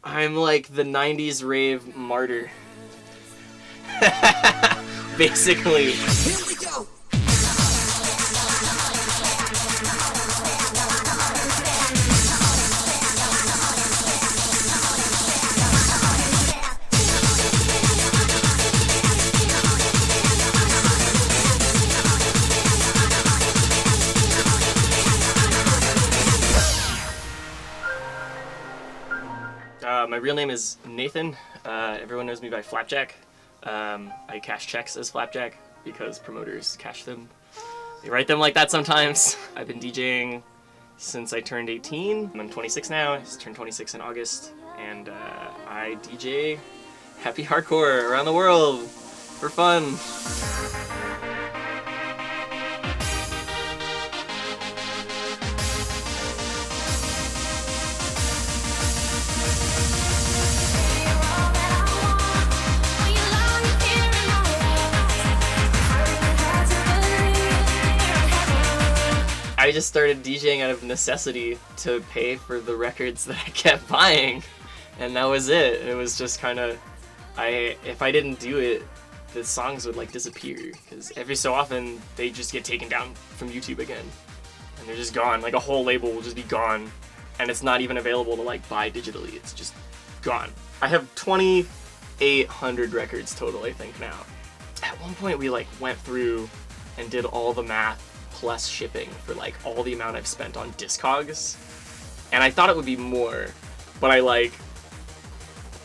I'm like the 90s Rave Martyr. Basically. Here we go. My real name is Nathan. Everyone knows me by Flapjack. I cash checks as Flapjack because promoters cash them. They write them like that sometimes. I've been DJing since I turned 18. I'm 26 now. I just turned 26 in August. And I DJ happy hardcore around the world for fun. I just started DJing out of necessity to pay for the records that I kept buying, and that was it. It was just kind of, if I didn't do it, the songs would like disappear, because every so often they just get taken down from YouTube again, and they're just gone. Like a whole label will just be gone, and it's not even available to like buy digitally. It's just gone. I have 2,800 records total, I think now. At one point we like went through and did all the math plus shipping for like all the amount I've spent on Discogs, and I thought it would be more, but I like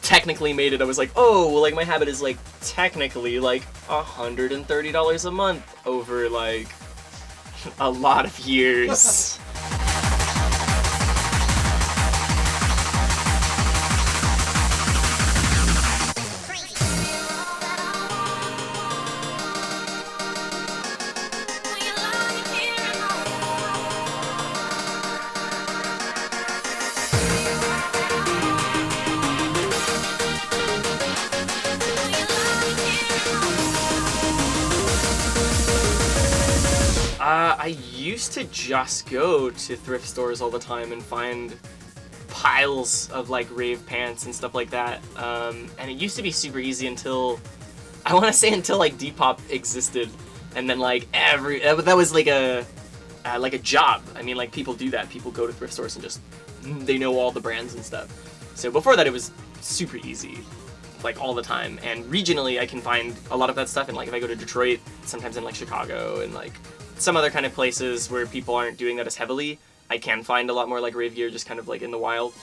technically made it. I was like, oh well, like my habit is like technically like $130 a month over like a lot of years. I used to just go to thrift stores all the time and find piles of like rave pants and stuff like that. And it used to be super easy until, I want to say until like Depop existed, and then like that was like a job. I mean, like people do that. People go to thrift stores and just, they know all the brands and stuff. So before that it was super easy, like all the time. And regionally I can find a lot of that stuff, and like if I go to Detroit, sometimes in like Chicago and like some other kind of places where people aren't doing that as heavily, I can find a lot more like rave gear just kind of like in the wild.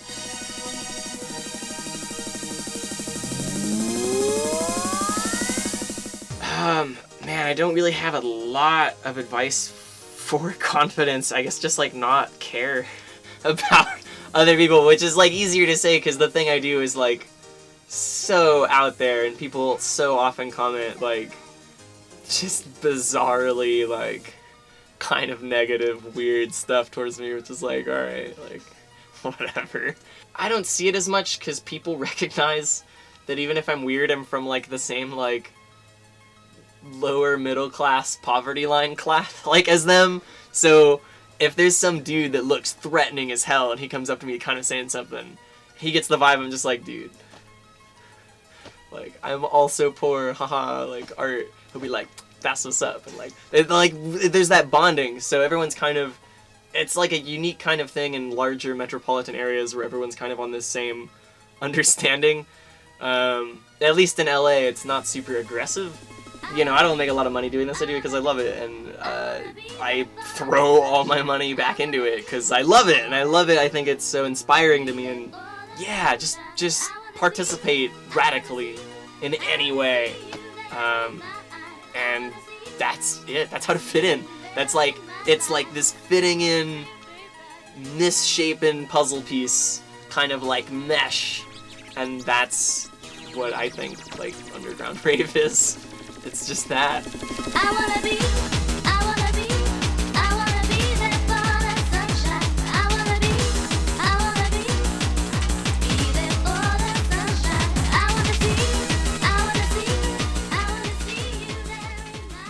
Man, I don't really have a lot of advice for confidence. I guess just like not care about other people, which is like easier to say because the thing I do is like so out there, and people so often comment like just bizarrely like kind of negative, weird stuff towards me, which is like, alright, like, whatever. I don't see it as much because people recognize that even if I'm weird, I'm from like the same like lower middle class poverty line class like as them. So if there's some dude that looks threatening as hell and he comes up to me kind of saying something, he gets the vibe. I'm just like, dude, like I'm also poor, haha, like art. He'll be like, that's what's up, and like there's that bonding. So everyone's kind of, it's like a unique kind of thing in larger metropolitan areas where everyone's kind of on this same understanding. At least in LA, it's not super aggressive. You know, I don't make a lot of money doing this. I do it because I love it, and I throw all my money back into it because I love it, and I love it. I think it's so inspiring to me, and yeah, just participate radically in any way. And that's it. That's how to fit in. That's like, it's like this fitting in, misshapen puzzle piece, kind of like mesh. And that's what I think like underground rave is. It's just that. I wanna be there for that sunshine. I wanna be there for that sunshine. I wanna see you there in my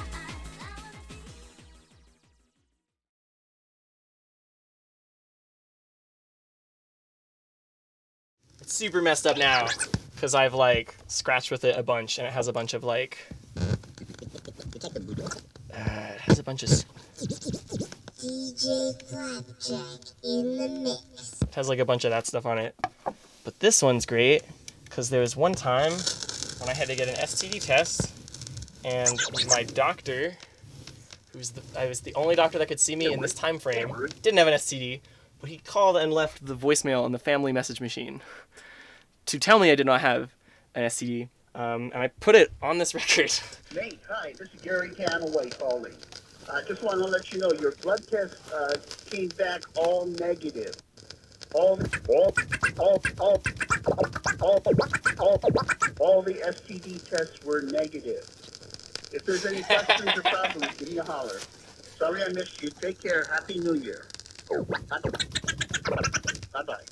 eyes. It's super messed up now because I've like scratched with it a bunch, and it has a bunch of like. It has a bunch of. DJ Flapjack in the mix. It has like a bunch of that stuff on it. But this one's great because there was one time when I had to get an STD test, and my doctor, I was the only doctor that could see me in this time frame, didn't have an STD, but he called and left the voicemail on the family message machine to tell me I did not have an STD, and I put it on this record. Nate, hi, this is Gary Canaway calling. I just want to let you know your blood test came back all negative. All the STD tests were negative. If there's any questions or problems, give me a holler. Sorry I missed you. Take care. Happy New Year. Bye-bye.